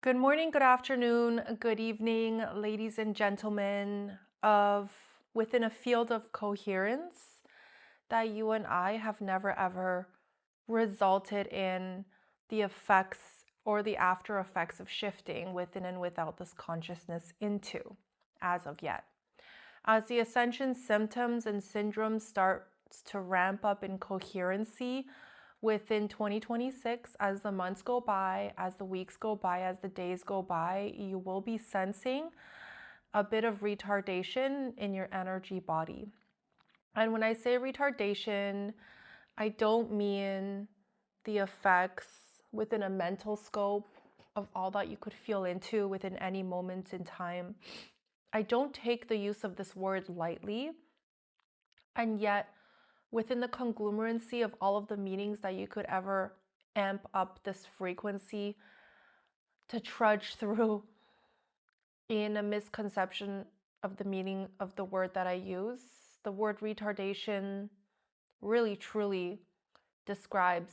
Good morning, good afternoon, good evening, ladies and gentlemen of within a field of coherence that you and I have never ever resulted in the effects or the after effects of shifting within and without this consciousness into as of yet. As the ascension symptoms and syndromes start to ramp up in coherency within 2026, as the months go by, as the weeks go by, as the days go by, you will be sensing a bit of retardation in your energy body. And when I say retardation, I don't mean the effects within a mental scope of all that you could feel into within any moment in time. I don't take the use of this word lightly, and yet within the conglomerancy of all of the meanings that you could ever amp up this frequency to trudge through in a misconception of the meaning of the word that I use, the word retardation really truly describes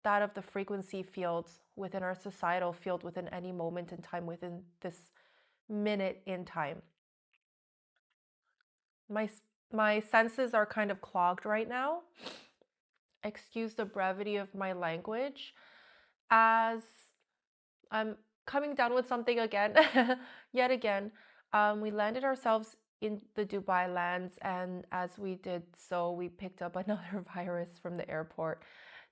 that of the frequency field within our societal field within any moment in time, within this minute in time. My senses are kind of clogged right now. Excuse the brevity of my language, as I'm coming down with something again, yet again. We landed ourselves in the Dubai lands, and as we did so, we picked up another virus from the airport.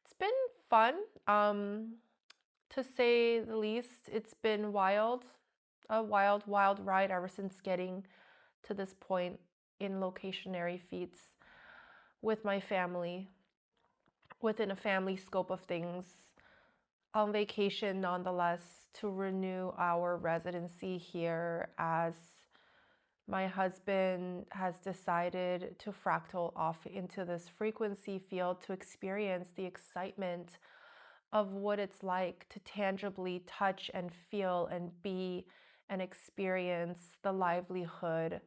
It's been fun, to say the least. It's been wild, a wild, wild ride ever since getting to this point in locationary feats with my family, within a family scope of things, on vacation nonetheless, to renew our residency here, as my husband has decided to fractal off into this frequency field to experience the excitement of what it's like to tangibly touch and feel and be and experience the livelihood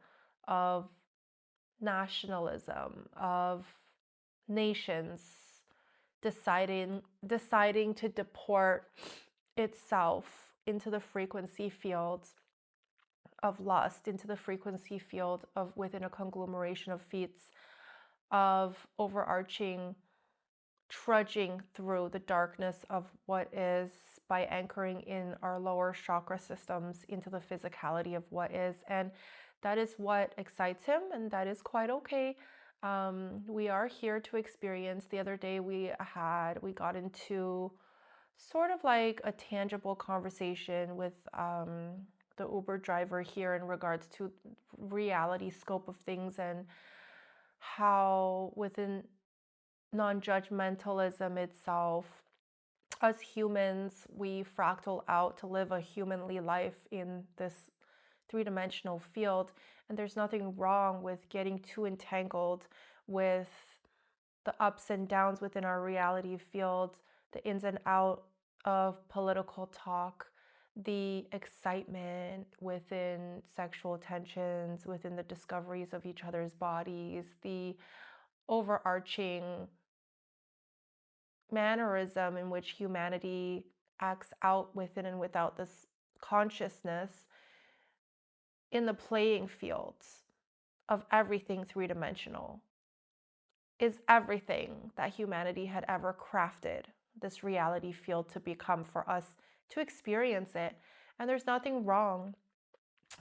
of nationalism, of nations deciding to deport itself into the frequency field of lust, into the frequency field of within a conglomeration of feats of overarching trudging through the darkness of what is, by anchoring in our lower chakra systems into the physicality of what is. And that is what excites him, and that is quite okay. We are here to experience. The other day we got into sort of like a tangible conversation with the Uber driver here in regards to reality scope of things, and how within non-judgmentalism itself, as humans, we fractal out to live a humanly life in this three-dimensional field, and there's nothing wrong with getting too entangled with the ups and downs within our reality field, the ins and out of political talk, the excitement within sexual tensions, within the discoveries of each other's bodies, the overarching mannerism in which humanity acts out within and without this consciousness in the playing fields of everything three-dimensional is everything that humanity had ever crafted this reality field to become, for us to experience it. And there's nothing wrong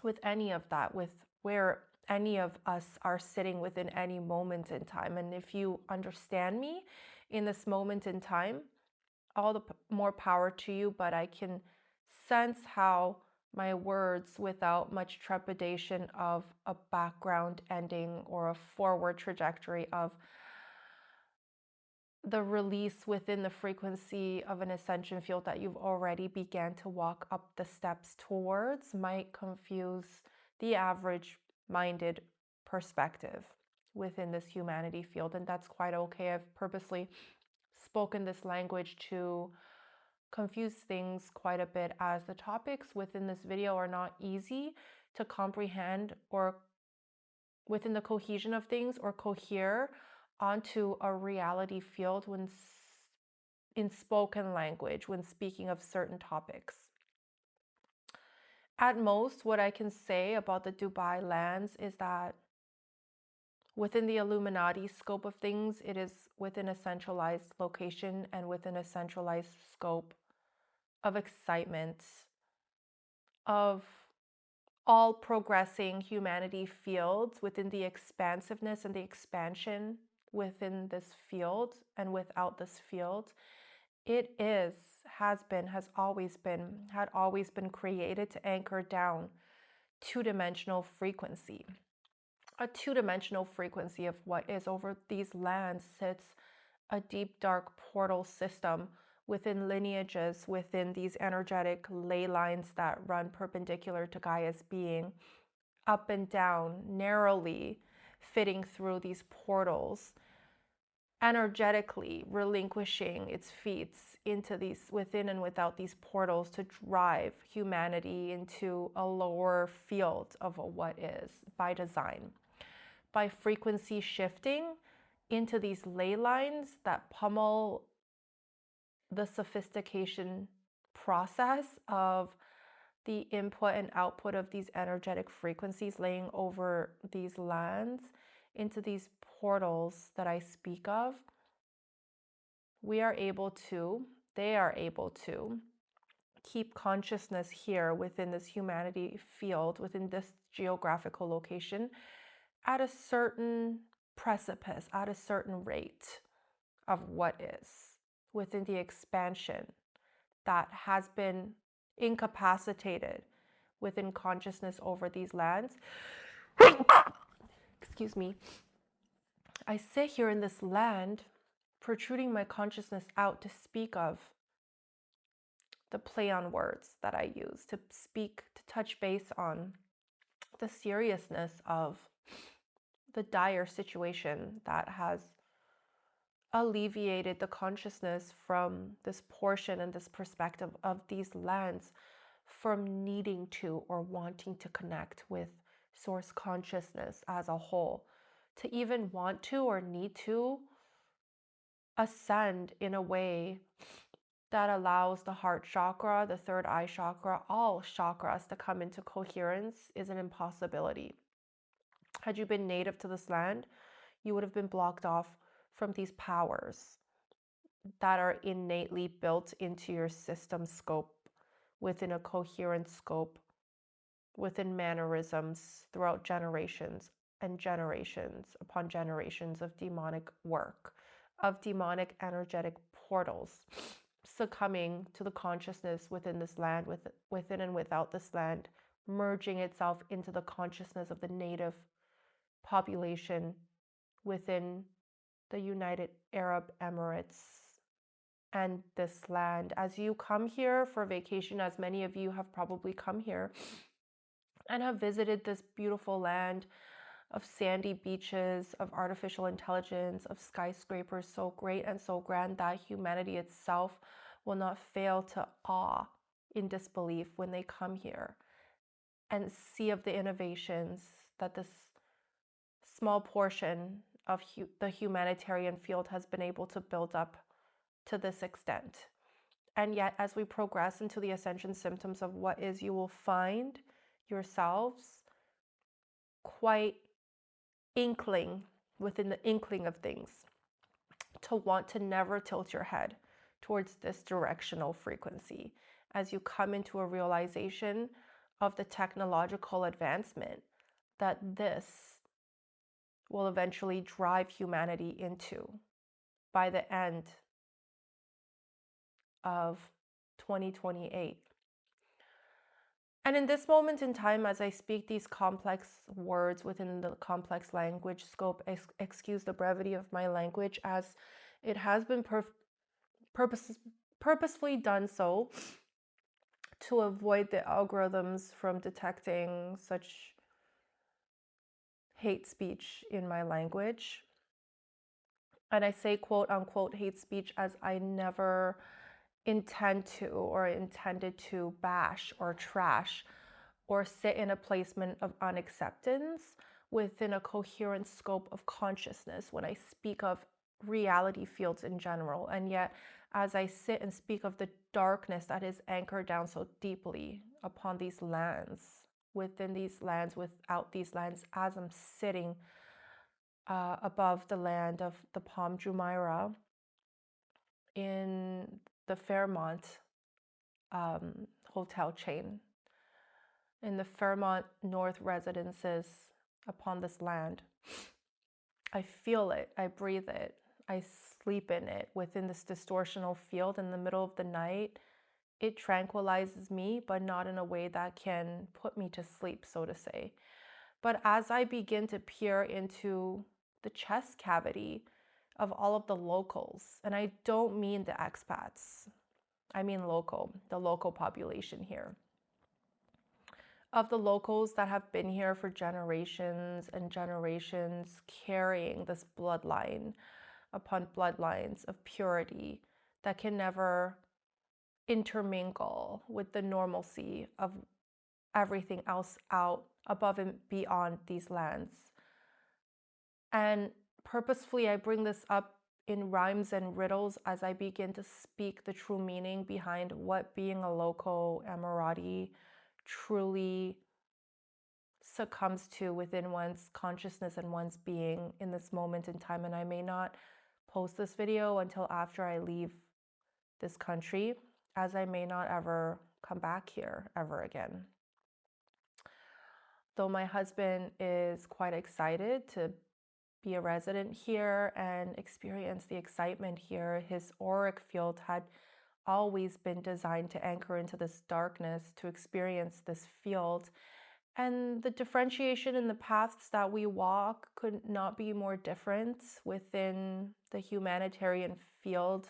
with any of that, with where any of us are sitting within any moment in time. And if you understand me in this moment in time, all the more power to you. But I can sense how my words, without much trepidation of a background ending or a forward trajectory of the release within the frequency of an ascension field that you've already began to walk up the steps towards, might confuse the average minded perspective within this humanity field. And that's quite okay. I've purposely spoken this language to confuse things quite a bit, as the topics within this video are not easy to comprehend, or within the cohesion of things, or cohere onto a reality field when in spoken language, when speaking of certain topics. At most, what I can say about the Dubai lands is that within the Illuminati scope of things, it is within a centralized location and within a centralized scope of excitement, of all progressing humanity fields within the expansiveness and the expansion within this field and without this field. It is, has been, has always been, had always been created to anchor down two-dimensional frequency. A two-dimensional frequency of what is over these lands sits a deep dark portal system within lineages, within these energetic ley lines that run perpendicular to Gaia's being, up and down, narrowly fitting through these portals, energetically relinquishing its feet into these within and without these portals to drive humanity into a lower field of what is by design, by frequency shifting into these ley lines that pummel the sophistication process of the input and output of these energetic frequencies laying over these lands into these portals that I speak of. They are able to keep consciousness here within this humanity field, within this geographical location, at a certain precipice, at a certain rate of what is within the expansion that has been incapacitated within consciousness over these lands. Excuse me. I sit here in this land, protruding my consciousness out to speak of the play on words that I use, to speak, to touch base on the seriousness of the dire situation that has alleviated the consciousness from this portion and this perspective of these lands from needing to or wanting to connect with source consciousness as a whole, to even want to or need to ascend in a way that allows the heart chakra, the third eye chakra, all chakras to come into coherence is an impossibility. Had you been native to this land, you would have been blocked off from these powers that are innately built into your system scope, within a coherent scope, within mannerisms throughout generations and generations upon generations of demonic work, of demonic energetic portals succumbing to the consciousness within this land, within and without this land, merging itself into the consciousness of the native population within the United Arab Emirates and this land. As you come here for vacation, as many of you have probably come here and have visited this beautiful land of sandy beaches, of artificial intelligence, of skyscrapers so great and so grand that humanity itself will not fail to awe in disbelief when they come here and see of the innovations that this small portion of the humanitarian field has been able to build up to this extent. And yet, as we progress into the ascension symptoms of what is, you will find yourselves quite inkling within the inkling of things to want to never tilt your head towards this directional frequency as you come into a realization of the technological advancement that this will eventually drive humanity into by the end of 2028. And in this moment in time, as I speak these complex words within the complex language scope, excuse the brevity of my language, as it has been purposefully done so to avoid the algorithms from detecting such hate speech in my language. And I say quote unquote hate speech as I never intend to or intended to bash or trash or sit in a placement of unacceptance within a coherent scope of consciousness when I speak of reality fields in general. And yet, as I sit and speak of the darkness that is anchored down so deeply upon these lands, within these lands, without these lands, as I'm sitting above the land of the Palm Jumeirah in the Fairmont hotel chain, in the Fairmont North residences upon this land. I feel it, I breathe it, I sleep in it within this distortional field in the middle of the night. It tranquilizes me, but not in a way that can put me to sleep, so to say. But as I begin to peer into the chest cavity of all of the locals, and I don't mean the expats, I mean the local population here, of the locals that have been here for generations and generations, carrying this bloodline upon bloodlines of purity that can never intermingle with the normalcy of everything else out above and beyond these lands. And purposefully, I bring this up in rhymes and riddles as I begin to speak the true meaning behind what being a local Emirati truly succumbs to within one's consciousness and one's being in this moment in time. And I may not post this video until after I leave this country, as I may not ever come back here ever again. Though my husband is quite excited to be a resident here and experience the excitement here, his auric field had always been designed to anchor into this darkness, to experience this field. And the differentiation in the paths that we walk could not be more different within the humanitarian field,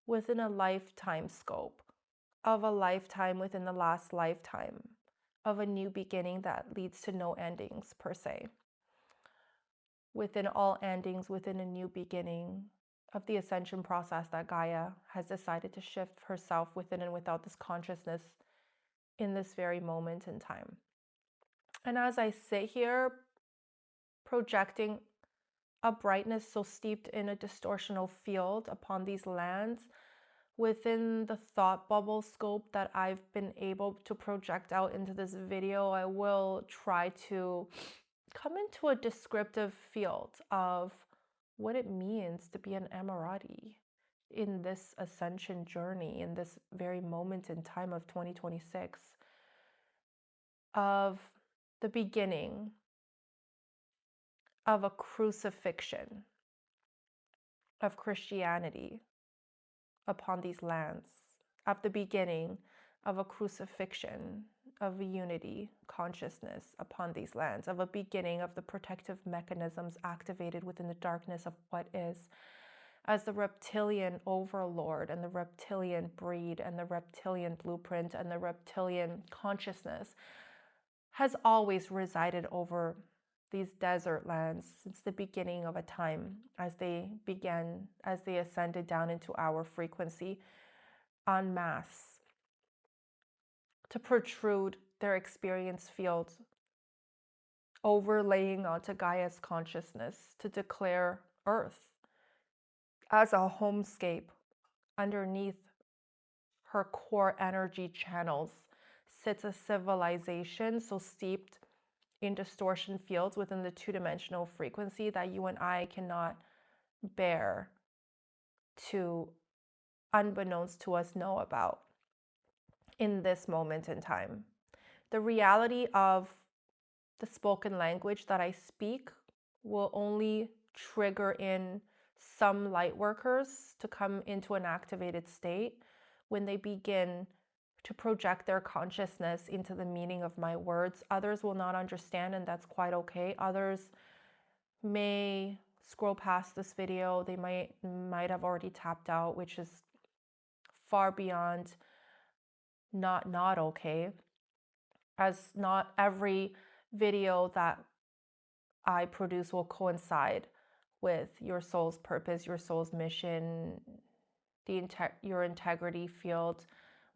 within a lifetime scope, of a lifetime within the last lifetime, of a new beginning that leads to no endings per se. Within all endings, within a new beginning of the ascension process that Gaia has decided to shift herself within and without this consciousness in this very moment in time. And as I sit here projecting a brightness so steeped in a distortional field upon these lands, within the thought bubble scope that I've been able to project out into this video, I will try to come into a descriptive field of what it means to be an Emirati in this ascension journey, in this very moment in time of 2026, of the beginning of a crucifixion of Christianity upon these lands, of the beginning of a crucifixion of a unity consciousness upon these lands, of a beginning of the protective mechanisms activated within the darkness of what is, as the reptilian overlord and the reptilian breed and the reptilian blueprint and the reptilian consciousness has always resided over these desert lands since the beginning of a time, as they ascended down into our frequency en masse, to protrude their experience fields, overlaying onto Gaia's consciousness to declare Earth as a homescape underneath her core energy channels sits a civilization so steeped in distortion fields within the two-dimensional frequency that you and I cannot bear to, unbeknownst to us, know about in this moment in time. The reality of the spoken language that I speak will only trigger in some light workers to come into an activated state when they begin to project their consciousness into the meaning of my words. Others will not understand, and that's quite okay. Others may scroll past this video. They might have already tapped out, which is far beyond not okay, as not every video that I produce will coincide with your soul's purpose, your soul's mission, your integrity field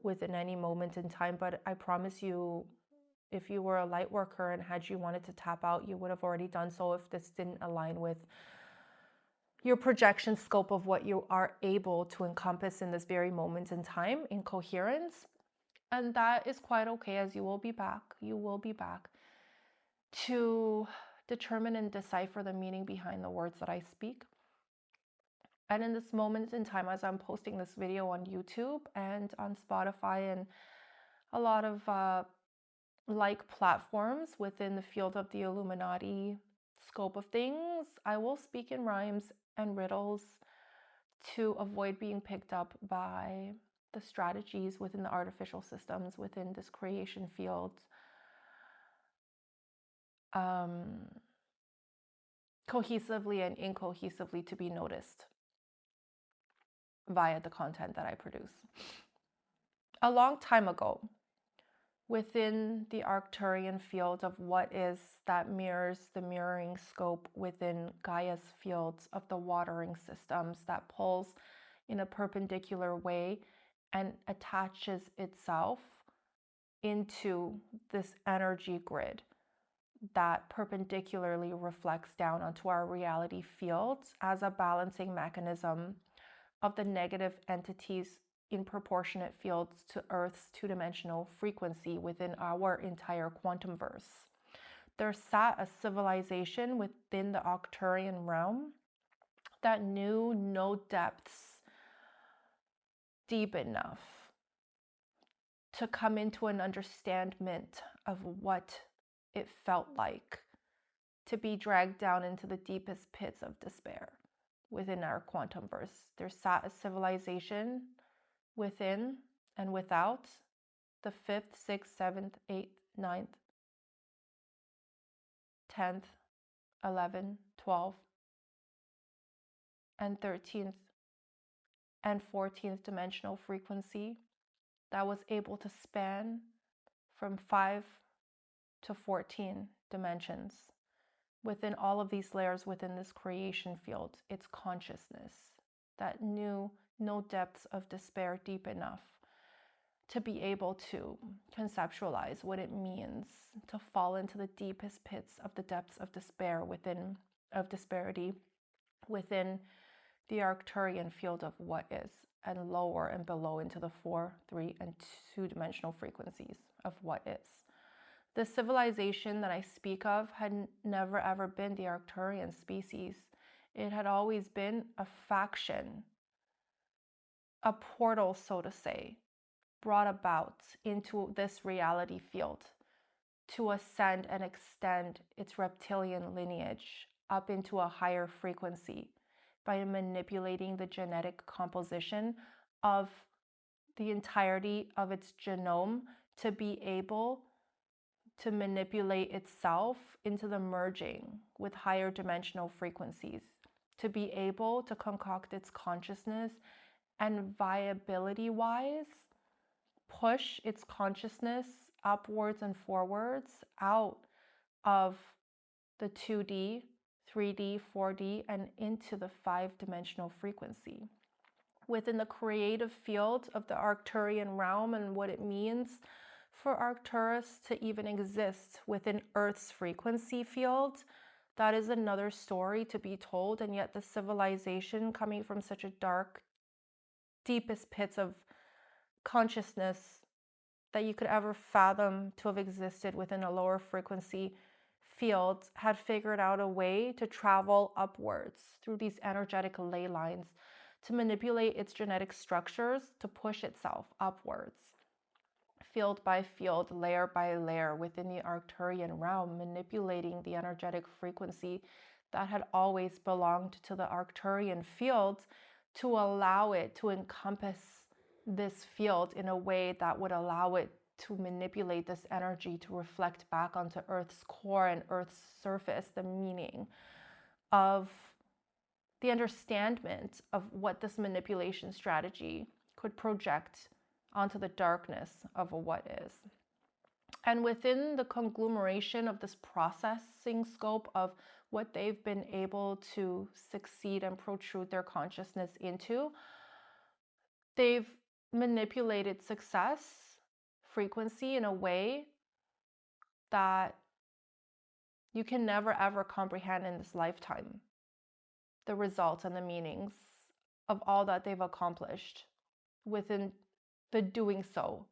within any moment in time. But I promise you, if you were a light worker and had you wanted to tap out, you would have already done so if this didn't align with your projection scope of what you are able to encompass in this very moment in time in coherence. And that is quite okay, as you will be back. You will be back to determine and decipher the meaning behind the words that I speak. And in this moment in time, as I'm posting this video on YouTube and on Spotify and a lot of like platforms within the field of the Illuminati scope of things, I will speak in rhymes and riddles to avoid being picked up by the strategies within the artificial systems within this creation field, cohesively and incohesively to be noticed via the content that I produce. A long time ago, within the Arcturian field of what is that mirrors the mirroring scope within Gaia's fields of the watering systems that pulls in a perpendicular way and attaches itself into this energy grid that perpendicularly reflects down onto our reality fields as a balancing mechanism of the negative entities in proportionate fields to Earth's two-dimensional frequency within our entire quantum verse. There sat a civilization within the Arcturian realm that knew no depths deep enough to come into an understandment of what it felt like to be dragged down into the deepest pits of despair within our quantum verse. There sat a civilization within and without the 5th, 6th, 7th, 8th, 9th, 10th, 11th, 12th, and 13th and 14th dimensional frequency that was able to span from 5 to 14 dimensions. Within all of these layers within this creation field, it's consciousness that knew no depths of despair deep enough to be able to conceptualize what it means to fall into the deepest pits of the depths of despair of disparity within the Arcturian field of what is, and lower and below into the 4, 3, and 2-dimensional frequencies of what is. The civilization that I speak of had never ever been the Arcturian species. It had always been a faction, a portal, so to say, brought about into this reality field to ascend and extend its reptilian lineage up into a higher frequency by manipulating the genetic composition of the entirety of its genome to be able to manipulate itself into the merging with higher dimensional frequencies, to be able to concoct its consciousness and viability-wise push its consciousness upwards and forwards out of the 2D, 3D, 4D, and into the 5-dimensional frequency. Within the creative field of the Arcturian realm and what it means for Arcturus to even exist within Earth's frequency field, that is another story to be told. And yet the civilization coming from such a dark, deepest pits of consciousness that you could ever fathom to have existed within a lower frequency field had figured out a way to travel upwards through these energetic ley lines to manipulate its genetic structures to push itself upwards, field by field, layer by layer within the Arcturian realm, manipulating the energetic frequency that had always belonged to the Arcturian field to allow it to encompass this field in a way that would allow it to manipulate this energy to reflect back onto Earth's core and Earth's surface the meaning of the understandment of what this manipulation strategy could project onto the darkness of a what is. And within the conglomeration of this processing scope of what they've been able to succeed and protrude their consciousness into, they've manipulated success frequency in a way that you can never ever comprehend in this lifetime. the results and the meanings of all that they've accomplished within the doing so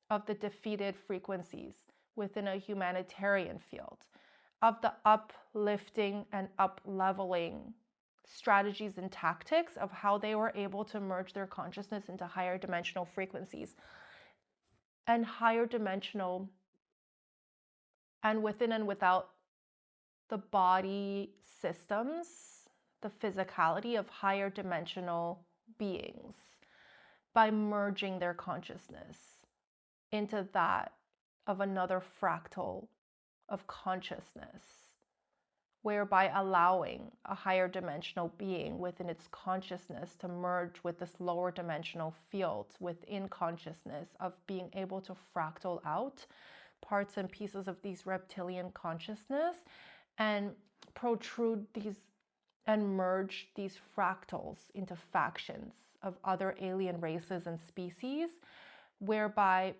of the defeated frequencies within a humanitarian field, of the uplifting and up-leveling strategies and tactics of how they were able to merge their consciousness into higher dimensional frequencies and higher dimensional and within and without the body systems, the physicality of higher dimensional beings by merging their consciousness into that of another fractal of consciousness, whereby allowing a higher dimensional being within its consciousness to merge with this lower dimensional field within consciousness, of being able to fractal out parts and pieces of these reptilian consciousness and protrude these and merge these fractals into factions of other alien races and species, whereby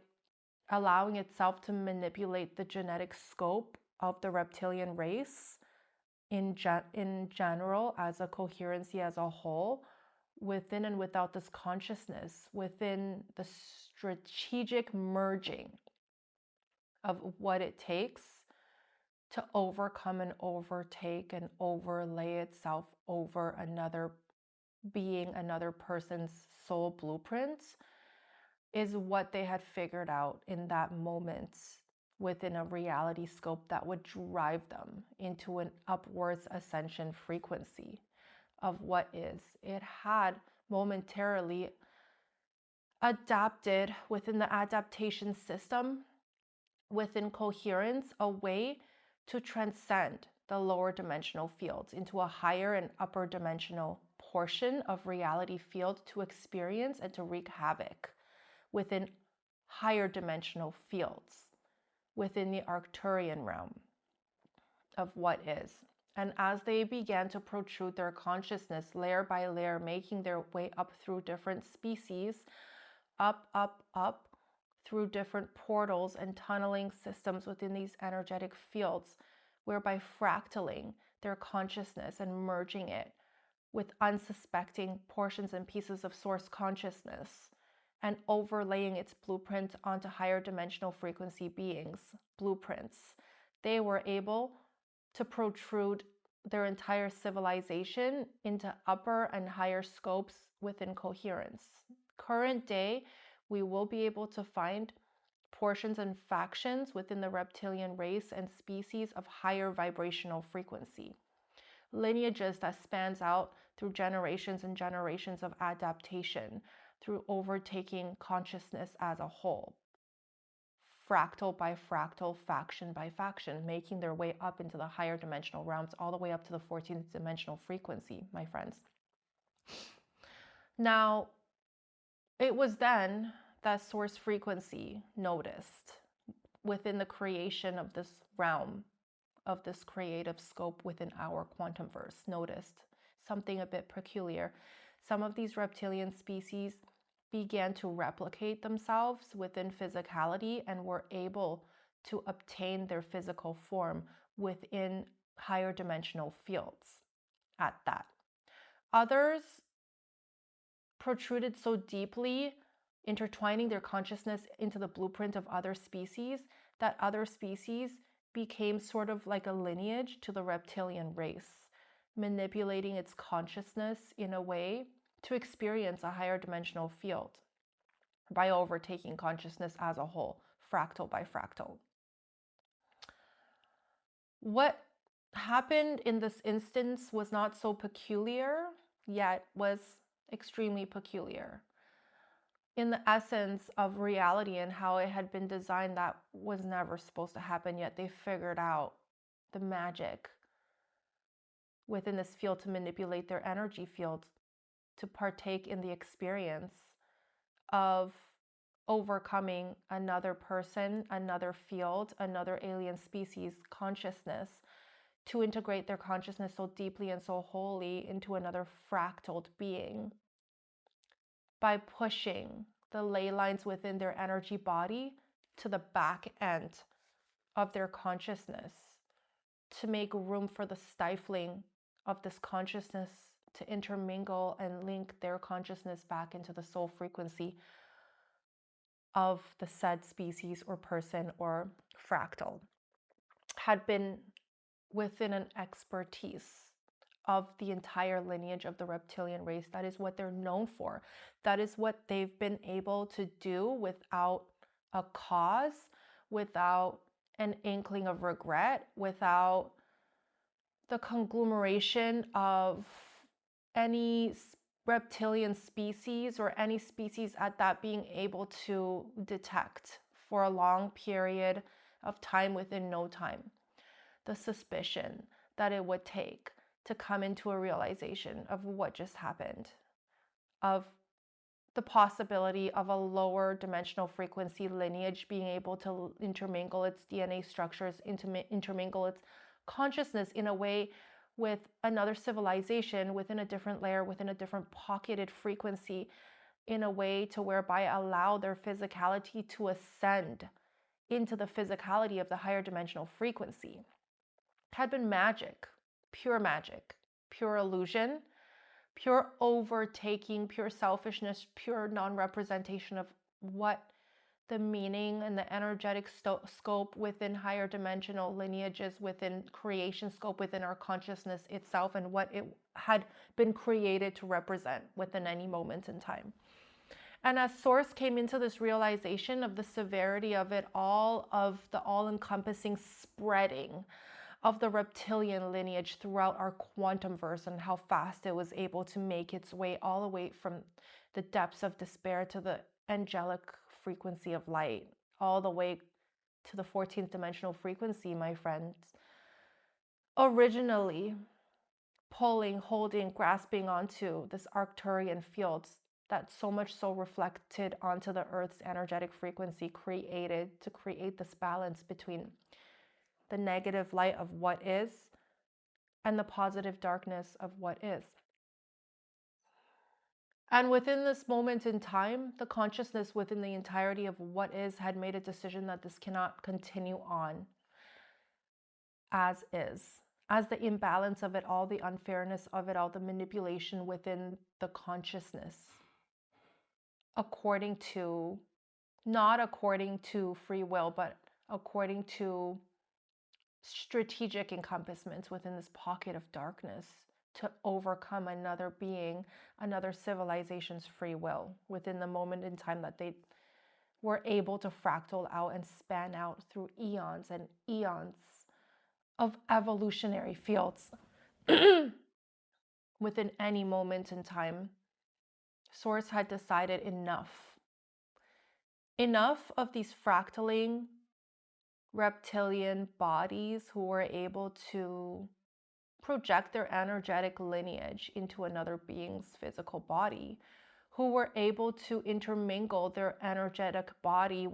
allowing itself to manipulate the genetic scope of the reptilian race in general as a coherency as a whole, within and without this consciousness, within the strategic merging of what it takes to overcome and overtake and overlay itself over another being, another person's soul blueprint, is what they had figured out in that moment within a reality scope that would drive them into an upwards ascension frequency of what is. It had momentarily adapted within the adaptation system, within coherence, a way to transcend the lower dimensional fields into a higher and upper dimensional portion of reality field to experience and to wreak havoc within higher dimensional fields within the Arcturian realm of what is. And as they began to protrude their consciousness layer by layer, making their way up through different species, up, through different portals and tunneling systems within these energetic fields, whereby fractaling their consciousness and merging it with unsuspecting portions and pieces of source consciousness and overlaying its blueprint onto higher dimensional frequency beings' blueprints, they were able to protrude their entire civilization into upper and higher scopes within coherence. Current day, we will be able to find portions and factions within the reptilian race and species of higher vibrational frequency. Lineages that spans out through generations and generations of adaptation, through overtaking consciousness as a whole, fractal by fractal, faction by faction, making their way up into the higher dimensional realms, all the way up to the 14th dimensional frequency, my friends. Now, it was then that source frequency noticed within the creation of this realm, of this creative scope within our quantum verse, noticed something a bit peculiar. Some of these reptilian species began to replicate themselves within physicality and were able to obtain their physical form within higher dimensional fields at that. Others protruded so deeply, intertwining their consciousness into the blueprint of other species, that other species became sort of like a lineage to the reptilian race, manipulating its consciousness in a way to experience a higher dimensional field by overtaking consciousness as a whole, fractal by fractal. What happened in this instance was not so peculiar, yet was extremely peculiar in the essence of reality and how it had been designed. That was never supposed to happen, yet they figured out the magic within this field to manipulate their energy field to partake in the experience of overcoming another person, another field, another alien species consciousness, to integrate their consciousness so deeply and so wholly into another fractaled being by pushing the ley lines within their energy body to the back end of their consciousness to make room for the stifling of this consciousness to intermingle and link their consciousness back into the soul frequency of the said species or person or fractal, had been within an expertise of the entire lineage of the reptilian race. That is what they're known for. That is what they've been able to do without a cause, without an inkling of regret, without the conglomeration of any reptilian species or any species at that being able to detect for a long period of time within no time. The suspicion that it would take to come into a realization of what just happened, of the possibility of a lower dimensional frequency lineage being able to intermingle its DNA structures, intermingle its consciousness in a way with another civilization within a different layer, within a different pocketed frequency, in a way to whereby allow their physicality to ascend into the physicality of the higher dimensional frequency, had been magic, pure illusion, pure overtaking, pure selfishness, pure non-representation of what the meaning and the energetic scope within higher dimensional lineages, within creation scope, within our consciousness itself, and what it had been created to represent within any moment in time. And as Source came into this realization of the severity of it all, of the all-encompassing spreading of the reptilian lineage throughout our quantum verse, and how fast it was able to make its way all the way from the depths of despair to the angelic frequency of light, all the way to the 14th dimensional frequency, my friends. Originally pulling, holding, grasping onto this Arcturian field that so much so reflected onto the Earth's energetic frequency, created to create this balance between the negative light of what is and the positive darkness of what is. And within this moment in time, the consciousness within the entirety of what is had made a decision that this cannot continue on as is. As the imbalance of it all, the unfairness of it all, the manipulation within the consciousness, not according to free will, but according to strategic encompassments within this pocket of darkness to overcome another being, another civilization's free will within the moment in time that they were able to fractal out and span out through eons and eons of evolutionary fields. Within any moment in time, Source had decided enough of these fractaling reptilian bodies who were able to project their energetic lineage into another being's physical body, who were able to intermingle their energetic body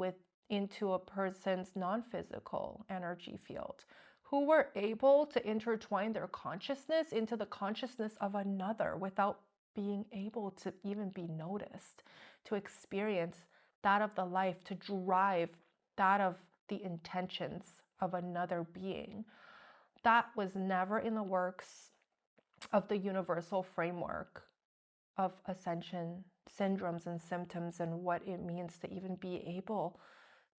into a person's non-physical energy field, who were able to intertwine their consciousness into the consciousness of another without being able to even be noticed, to experience that of the life, to drive that of the intentions of another being. That was never in the works of the universal framework of ascension syndromes and symptoms, and what it means to even be able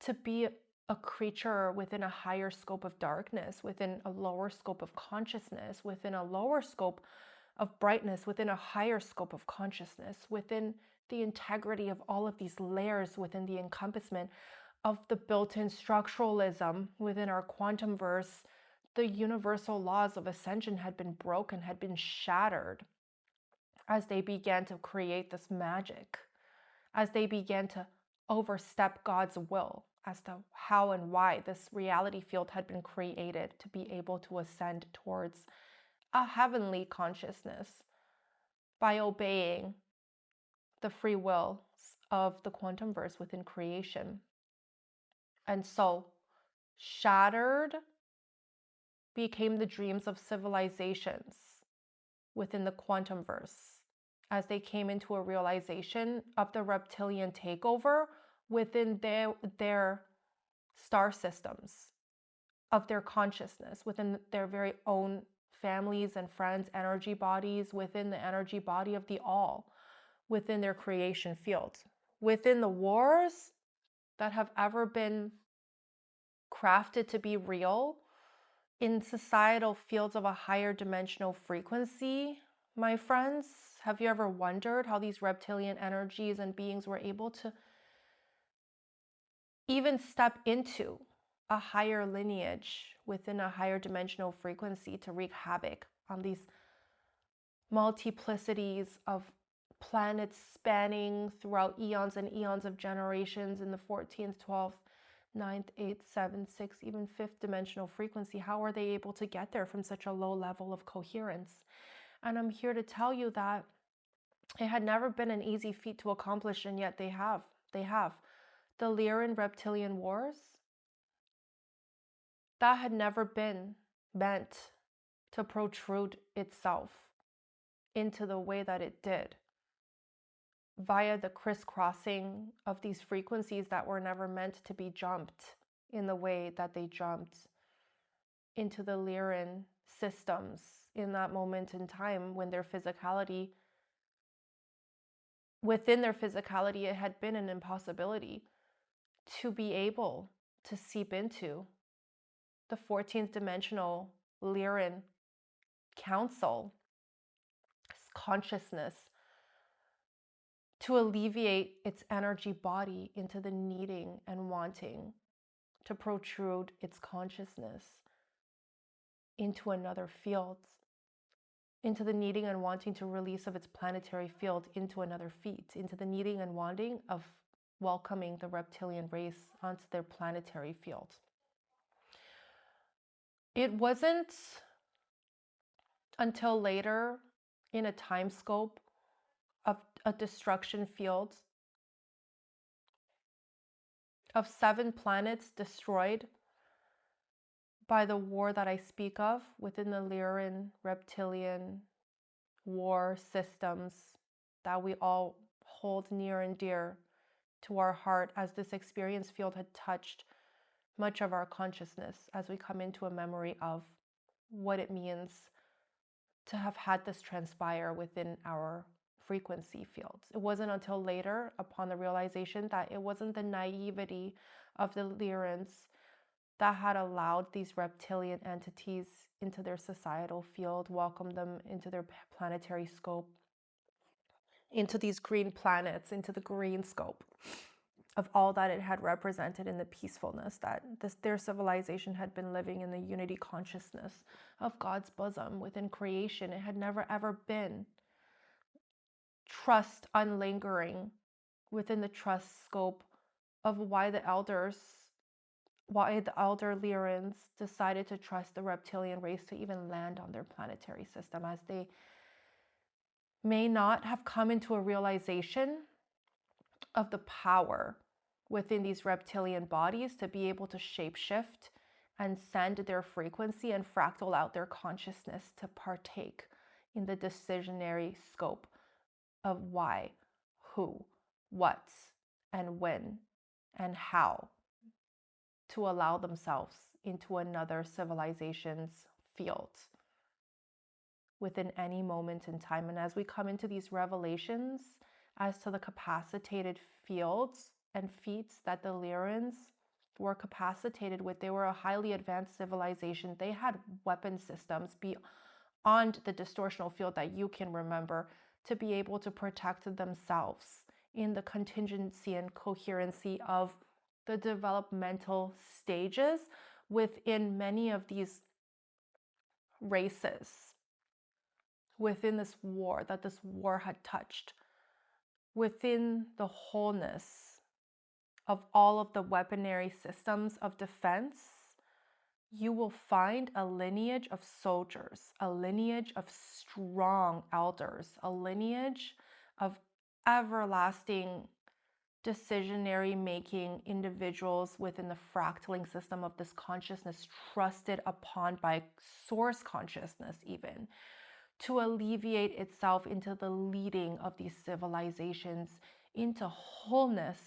to be a creature within a higher scope of darkness, within a lower scope of consciousness, within a lower scope of brightness, within a higher scope of consciousness, within the integrity of all of these layers, within the encompassment of the built-in structuralism within our quantum verse. The universal laws of ascension had been broken, had been shattered as they began to create this magic, as they began to overstep God's will as to how and why this reality field had been created to be able to ascend towards a heavenly consciousness by obeying the free will of the quantum verse within creation. And so, shattered became the dreams of civilizations within the quantum verse as they came into a realization of the reptilian takeover within their star systems, of their consciousness, within their very own families and friends' energy bodies within the energy body of the all, within their creation field, within the wars that have ever been crafted to be real in societal fields of a higher dimensional frequency. My friends, have you ever wondered how these reptilian energies and beings were able to even step into a higher lineage within a higher dimensional frequency to wreak havoc on these multiplicities of planets spanning throughout eons and eons of generations in the 14th, 12th, 9th, 8th, 7th, 6th, even 5th dimensional frequency? How are they able to get there from such a low level of coherence? And I'm here to tell you that it had never been an easy feat to accomplish, and yet they have. They have. The Lyran Reptilian Wars, that had never been meant to protrude itself into the way that it did via the crisscrossing of these frequencies that were never meant to be jumped in the way that they jumped into the Lyran systems in that moment in time when their physicality, within their physicality, it had been an impossibility to be able to seep into the 14th dimensional Lyran council consciousness, to alleviate its energy body into the needing and wanting to protrude its consciousness into another field, into the needing and wanting to release of its planetary field into another feet, into the needing and wanting of welcoming the reptilian race onto their planetary field. It wasn't until later in a time scope of a destruction field of 7 planets destroyed by the war that I speak of within the Lyran reptilian war systems that we all hold near and dear to our heart, as this experience field had touched much of our consciousness as we come into a memory of what it means to have had this transpire within our frequency fields. It wasn't until later, upon the realization that it wasn't the naivety of the Lyrans that had allowed these reptilian entities into their societal field, welcomed them into their planetary scope, into these green planets, into the green scope of all that it had represented in the peacefulness that their civilization had been living in, the unity consciousness of God's bosom within creation. It had never ever been trust unlingering within the trust scope of why the elder Lyrans decided to trust the reptilian race to even land on their planetary system, as they may not have come into a realization of the power within these reptilian bodies to be able to shapeshift and send their frequency and fractal out their consciousness to partake in the decisionary scope of why, who, what, and when, and how to allow themselves into another civilization's field within any moment in time. And as we come into these revelations as to the capacitated fields and feats that the Lyrans were capacitated with, they were a highly advanced civilization. They had weapon systems beyond the distortional field that you can remember to be able to protect themselves in the contingency and coherency of the developmental stages within many of these races, within this war that this war had touched, within the wholeness of all of the weaponry systems of defense. You will find a lineage of soldiers, a lineage of strong elders, a lineage of everlasting decisionary making individuals within the fractaling system of this consciousness, trusted upon by source consciousness even, to alleviate itself into the leading of these civilizations into wholeness,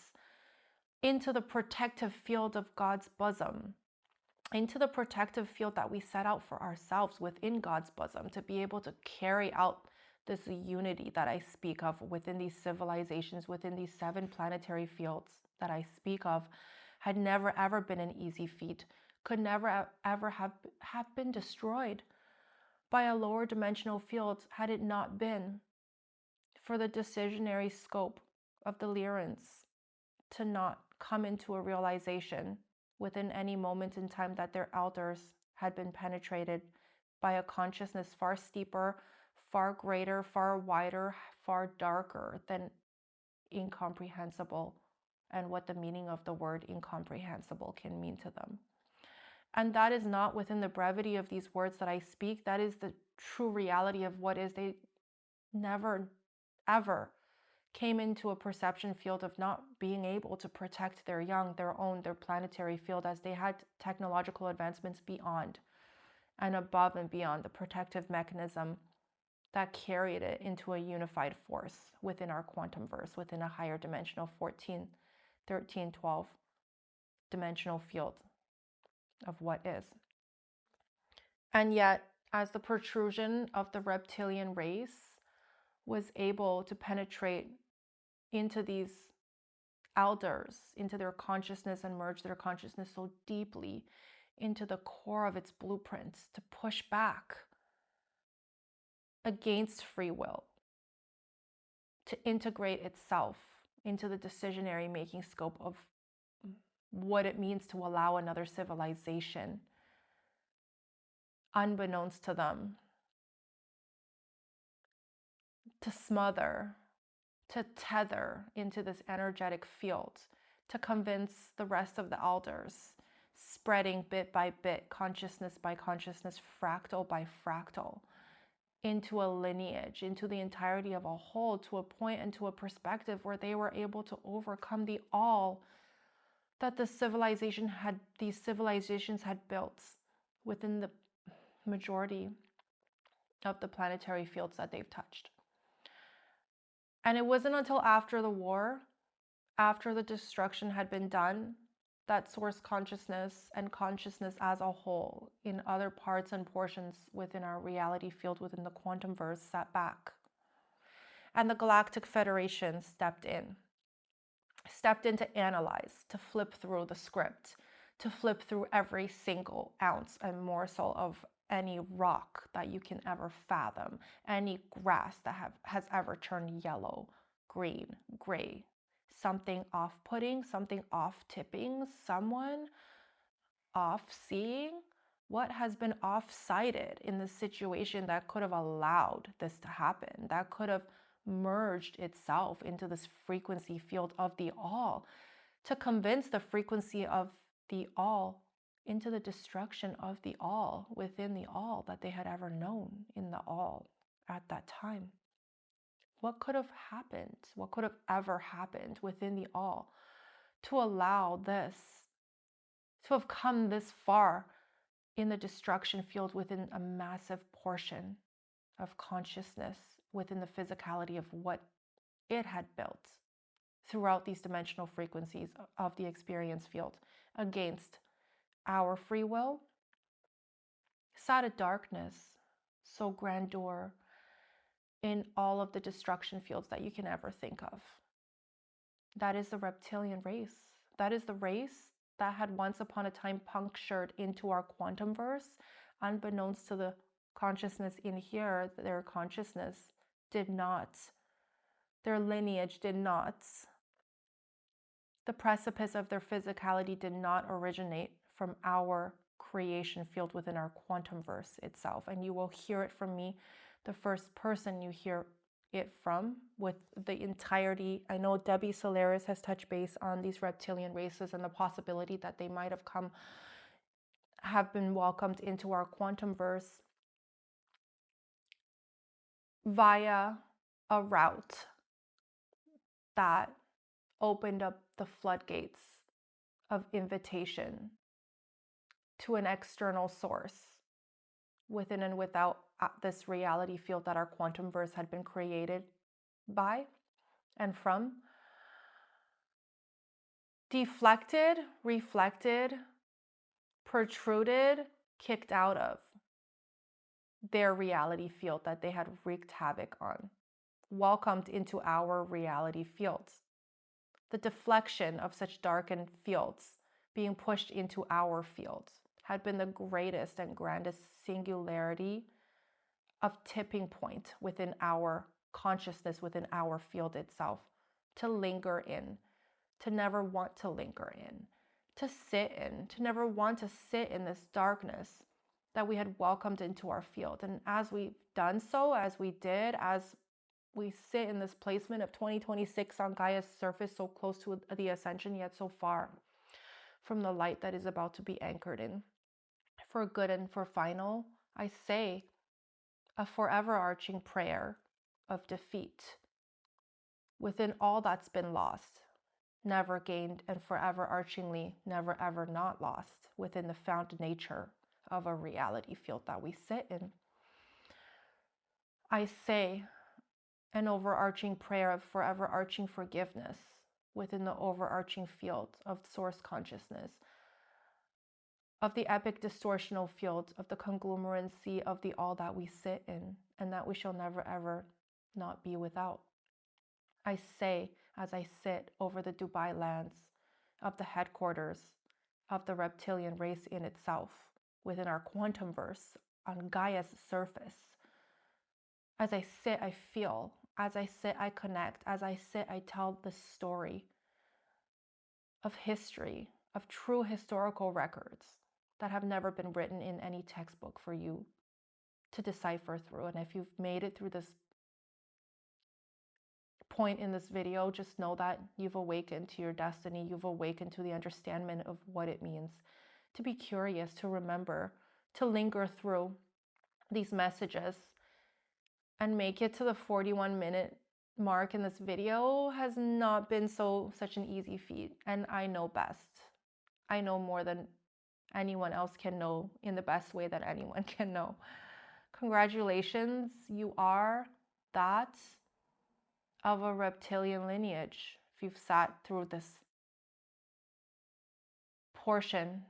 into the protective field of God's bosom, into the protective field that we set out for ourselves within God's bosom, to be able to carry out this unity that I speak of within these civilizations, within these 7 planetary fields that I speak of, had never ever been an easy feat, could never ever have been destroyed by a lower dimensional field had it not been for the decisionary scope of the Lyrans to not come into a realization within any moment in time that their elders had been penetrated by a consciousness far steeper, far greater, far wider, far darker than incomprehensible, and what the meaning of the word incomprehensible can mean to them. And that is not within the brevity of these words that I speak. That is the true reality of what is. They never, ever came into a perception field of not being able to protect their young, their planetary field, as they had technological advancements beyond and above and beyond the protective mechanism that carried it into a unified force within our quantum verse, within a higher dimensional 14, 13, 12 dimensional field of what is. And yet, as the protrusion of the reptilian race was able to penetrate into these elders, into their consciousness, and merge their consciousness so deeply into the core of its blueprints to push back against free will, to integrate itself into the decisionary making scope of what it means to allow another civilization, unbeknownst to them, to smother, to tether into this energetic field, to convince the rest of the elders, spreading bit by bit, consciousness by consciousness, fractal by fractal, into a lineage, into the entirety of a whole, to a point and to a perspective where they were able to overcome the all that these civilizations had built within the majority of the planetary fields that they've touched. And it wasn't until after the war, after the destruction had been done, that source consciousness and consciousness as a whole in other parts and portions within our reality field, within the quantum verse, sat back. And the Galactic Federation stepped in to analyze, to flip through the script, to flip through every single ounce and morsel of any rock that you can ever fathom, any grass that has ever turned yellow, green, gray, something off-putting, something off-tipping, someone off-seeing. What has been off-sided in the situation that could have allowed this to happen, that could have merged itself into this frequency field of the all, to convince the frequency of the all into the destruction of the all within the all that they had ever known in the all at that time. What could have happened? What could have ever happened within the all to allow this to have come this far in the destruction field within a massive portion of consciousness, within the physicality of what it had built throughout these dimensional frequencies of the experience field, against our free will, sat a darkness so grandeur in all of the destruction fields that you can ever think of. That is the reptilian race. That is the race that had once upon a time punctured into our quantum verse, unbeknownst to the consciousness in here. Their consciousness did not, their lineage did not, the precipice of their physicality did not originate from our creation field within our quantum verse itself. And you will hear it from me, the first person you hear it from, with the entirety. I know Debbie Solaris has touched base on these reptilian races and the possibility that they might have been welcomed into our quantum verse via a route that opened up the floodgates of invitation to an external source within and without this reality field that our quantum verse had been created by and from. Deflected, reflected, protruded, kicked out of their reality field that they had wreaked havoc on, welcomed into our reality fields. The deflection of such darkened fields being pushed into our fields had been the greatest and grandest singularity of tipping point within our consciousness, within our field itself, to linger in, to never want to linger in, to sit in, to never want to sit in this darkness that we had welcomed into our field. And as we've done so, as we sit in this placement of 2026 on Gaia's surface, so close to the ascension, yet so far from the light that is about to be anchored in. For good and for final, I say a forever arching prayer of defeat within all that's been lost, never gained, and forever archingly, never ever not lost within the found nature of a reality field that we sit in. I say an overarching prayer of forever arching forgiveness within the overarching field of source consciousness, of the epic distortional field of the conglomerancy of the all that we sit in, and that we shall never ever not be without. I say, as I sit over the Dubai lands of the headquarters of the reptilian race in itself, within our quantum verse, on Gaia's surface. As I sit, I feel. As I sit, I connect. As I sit, I tell the story of history, of true historical records that have never been written in any textbook for you to decipher through. And if you've made it through this point in this video, just know that you've awakened to your destiny. You've awakened to the understanding of what it means to be curious, to remember, to linger through these messages and make it to the 41-minute mark in this video has not been such an easy feat. And I know best. I know more than anyone else can know in the best way that anyone can know. Congratulations, you are that of a reptilian lineage. If you've sat through this portion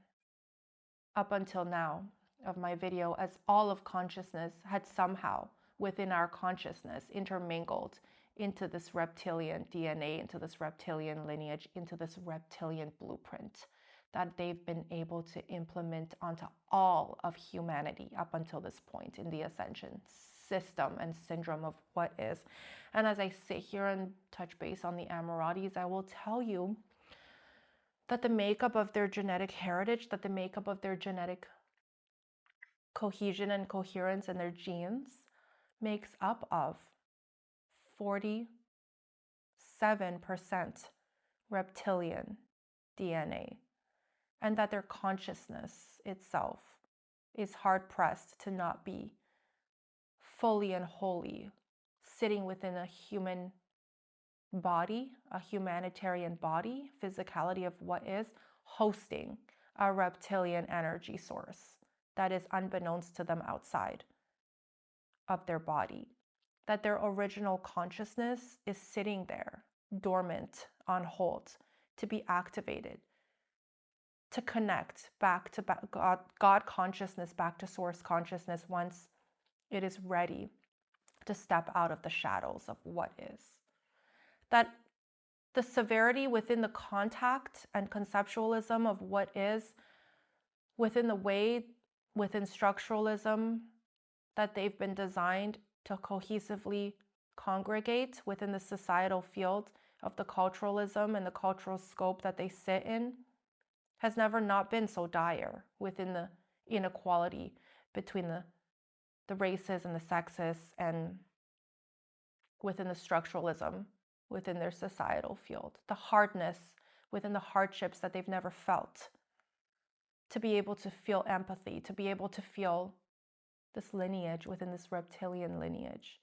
up until now of my video, as all of consciousness had somehow within our consciousness intermingled into this reptilian DNA, into this reptilian lineage, into this reptilian blueprint that they've been able to implement onto all of humanity up until this point in the ascension system and syndrome of what is. And as I sit here and touch base on the Amaratis, I will tell you that the makeup of their genetic heritage, that the makeup of their genetic cohesion and coherence and their genes makes up of 47% reptilian DNA, and that their consciousness itself is hard-pressed to not be fully and wholly sitting within a human body, a humanitarian body, physicality of what is, hosting a reptilian energy source that is unbeknownst to them outside of their body. That their original consciousness is sitting there, dormant, on hold, to be activated, to connect back to God consciousness, back to source consciousness once it is ready to step out of the shadows of what is. That the severity within the contact and conceptualism of what is, within the way, within structuralism, that they've been designed to cohesively congregate within the societal field of the culturalism and the cultural scope that they sit in, has never not been so dire within the inequality between the races and the sexes, and within the structuralism within their societal field, the hardness within the hardships that they've never felt, to be able to feel empathy, to be able to feel this lineage within this reptilian lineage,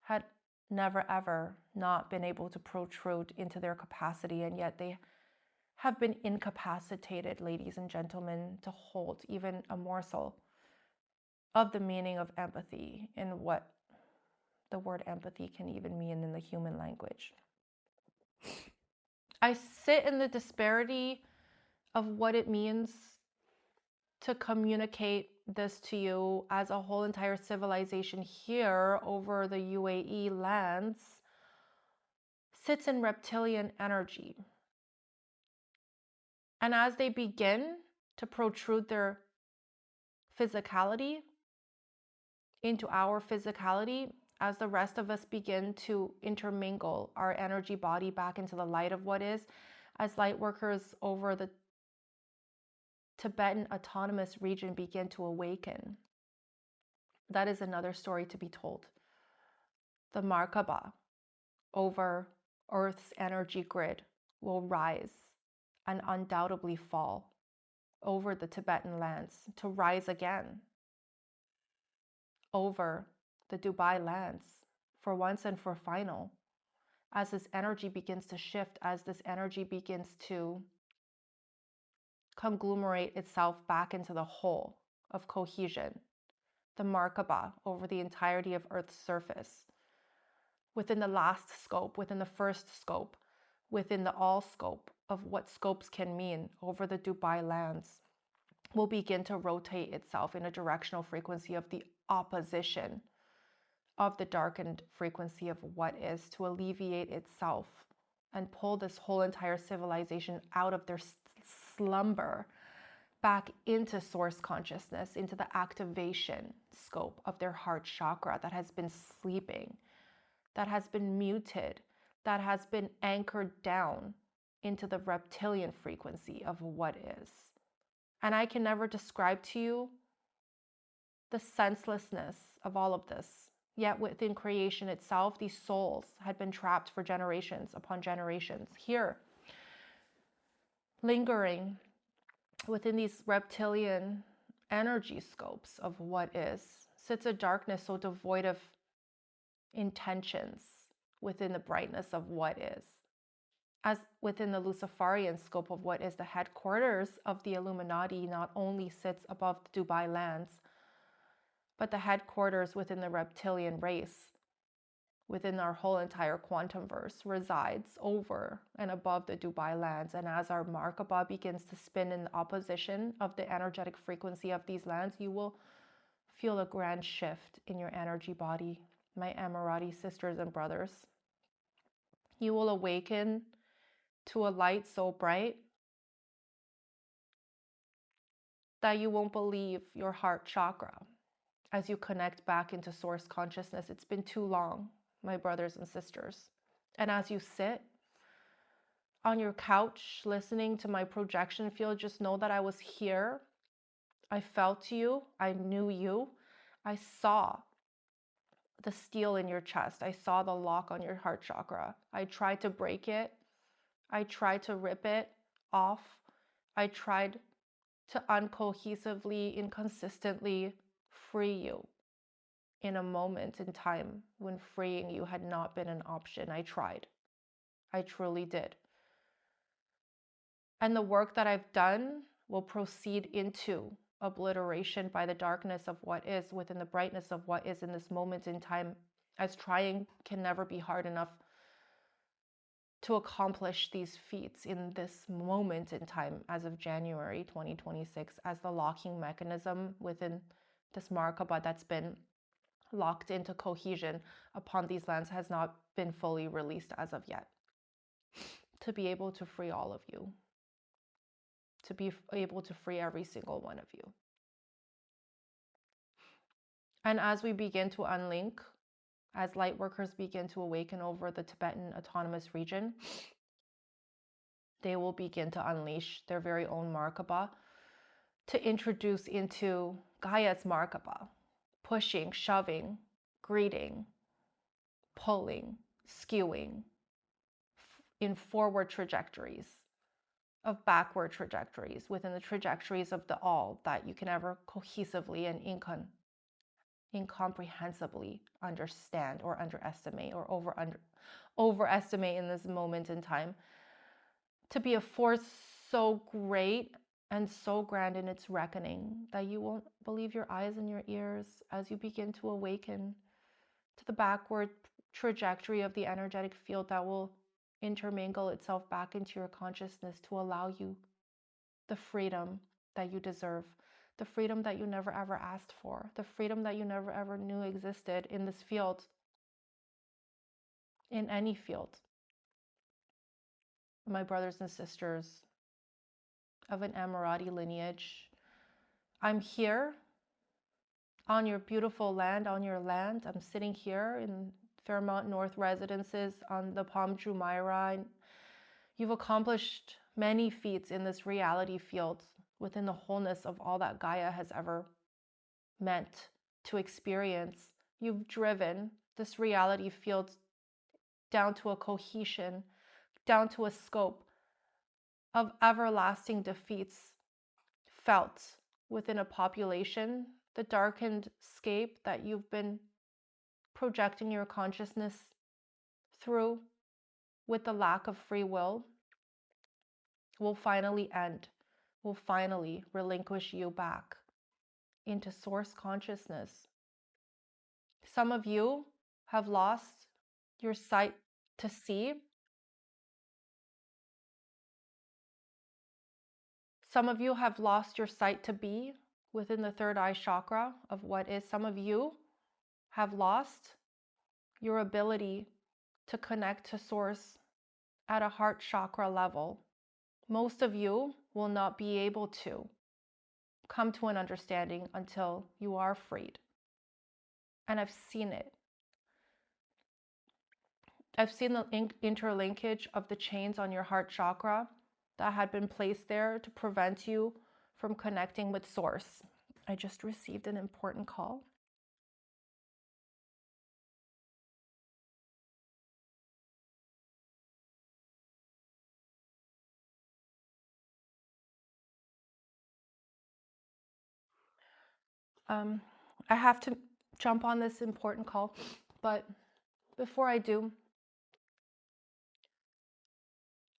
had never ever not been able to protrude into their capacity, and yet they have been incapacitated, ladies and gentlemen, to hold even a morsel of the meaning of empathy and what the word empathy can even mean in the human language. I sit in the disparity of what it means to communicate this to you as a whole entire civilization here over the UAE lands sits in reptilian energy. And as they begin to protrude their physicality into our physicality, as the rest of us begin to intermingle our energy body back into the light of what is, as light workers over the Tibetan autonomous region begin to awaken, that is another story to be told. The Markaba over Earth's energy grid will rise and undoubtedly fall over the Tibetan lands to rise again over the Dubai lands for once and for final, as this energy begins to shift, as this energy begins to conglomerate itself back into the whole of cohesion, the Markaba over the entirety of Earth's surface, within the last scope, within the first scope, within the all scope of what scopes can mean over the Dubai lands, will begin to rotate itself in a directional frequency of the opposition of the darkened frequency of what is, to alleviate itself and pull this whole entire civilization out of their slumber back into source consciousness, into the activation scope of their heart chakra that has been sleeping, that has been muted, that has been anchored down into the reptilian frequency of what is. And I can never describe to you the senselessness of all of this. Yet within creation itself, these souls had been trapped for generations upon generations. Here, lingering within these reptilian energy scopes of what is, sits a darkness so devoid of intentions within the brightness of what is. As within the Luciferian scope of what is, the headquarters of the Illuminati not only sits above the Dubai lands, but the headquarters within the reptilian race, within our whole entire quantum verse, resides over and above the Dubai lands. And as our Markaba begins to spin in the opposition of the energetic frequency of these lands, you will feel a grand shift in your energy body, my Emirati sisters and brothers. You will awaken to a light so bright that you won't believe your heart chakra as you connect back into source consciousness. It's been too long, my brothers and sisters. And as you sit on your couch listening to my projection field, just know that I was here. I felt you. I knew you. I saw the steel in your chest. I saw the lock on your heart chakra. I tried to break it. I tried to rip it off. I tried to uncohesively, inconsistently free you in a moment in time when freeing you had not been an option. I tried. I truly did. And the work that I've done will proceed into obliteration by the darkness of what is within the brightness of what is in this moment in time, as trying can never be hard enough to accomplish these feats in this moment in time as of January 2026, as the locking mechanism within this Markaba that's been locked into cohesion upon these lands has not been fully released as of yet. To be able to free all of you, to be able to free every single one of you. And as we begin to unlink, as light workers begin to awaken over the Tibetan autonomous region, they will begin to unleash their very own Markaba to introduce into Gaia's Markaba, pushing, shoving, greeting, pulling, skewing in forward trajectories, of backward trajectories, within the trajectories of the all that you can ever cohesively and incomprehensibly understand or underestimate or overestimate in this moment in time, to be a force so great and so grand in its reckoning that you won't believe your eyes and your ears as you begin to awaken to the backward trajectory of the energetic field that will intermingle itself back into your consciousness to allow you the freedom that you deserve, the freedom that you never ever asked for, the freedom that you never ever knew existed in this field, in any field. My brothers and sisters of an Emirati lineage, I'm here on your beautiful land, on your land. I'm sitting here in Fairmont North Residences on the Palm Jumeirah. You've accomplished many feats in this reality field within the wholeness of all that Gaia has ever meant to experience. You've driven this reality field down to a cohesion, down to a scope of everlasting defeats felt within a population, the darkened scape that you've been projecting your consciousness through with the lack of free will will finally end, will finally relinquish you back into source consciousness. Some of you have lost your sight to see. Some of you have lost your sight to be within the third eye chakra of what is. Some of you have lost your ability to connect to source at a heart chakra level. Most of you will not be able to come to an understanding until you are freed. And I've seen it. I've seen the interlinkage of the chains on your heart chakra that had been placed there to prevent you from connecting with source. I just received an important call. I have to jump on this important call, but before I do,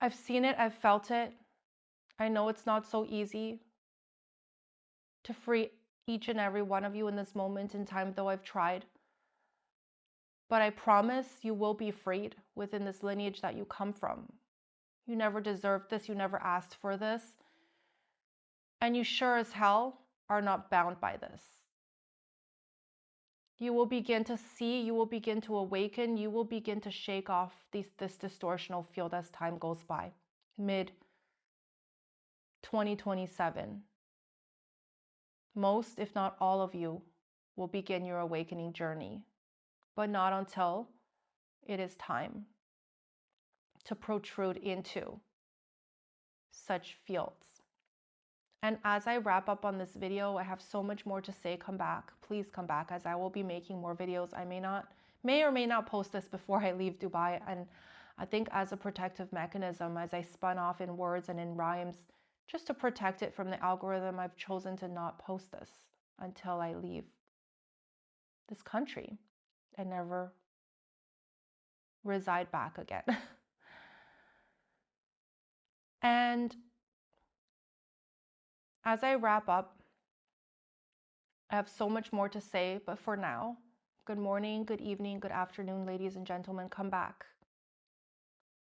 I've seen it, I've felt it. I know it's not so easy to free each and every one of you in this moment in time, though I've tried. But I promise you will be freed within this lineage that you come from. You never deserved this, you never asked for this. And you sure as hell are not bound by this. You will begin to see, you will begin to awaken, you will begin to shake off this distortional field as time goes by. Mid 2027. Most, if not all of you, will begin your awakening journey, but not until it is time to protrude into such fields. And as I wrap up on this video, I have so much more to say. Come back, please come back, as I will be making more videos. I may or may not post this before I leave Dubai. And I think as a protective mechanism, as I spun off in words and in rhymes, just to protect it from the algorithm, I've chosen to not post this until I leave this country and never reside back again. And as I wrap up, I have so much more to say, but for now, good morning, good evening, good afternoon, ladies and gentlemen. Come back.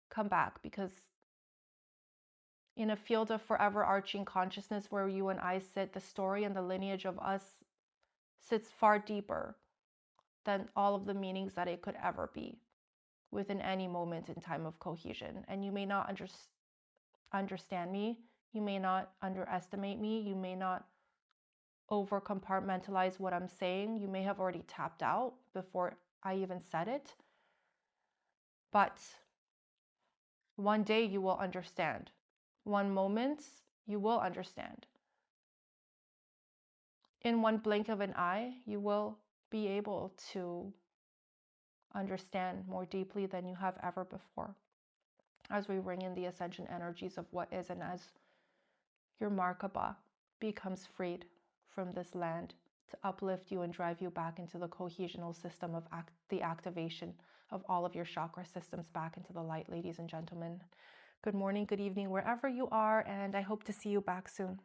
Come back, because in a field of forever arching consciousness where you and I sit, the story and the lineage of us sits far deeper than all of the meanings that it could ever be within any moment in time of cohesion. And you may not understand me, you may not underestimate me, you may not over compartmentalize what I'm saying, you may have already tapped out before I even said it, but one day you will understand. One moment you will understand. In one blink of an eye, you will be able to understand more deeply than you have ever before. As we bring in the ascension energies of what is, and as your Markaba becomes freed from this land to uplift you and drive you back into the cohesional system of the activation of all of your chakra systems back into the light, ladies and gentlemen. Good morning, good evening, wherever you are, and I hope to see you back soon.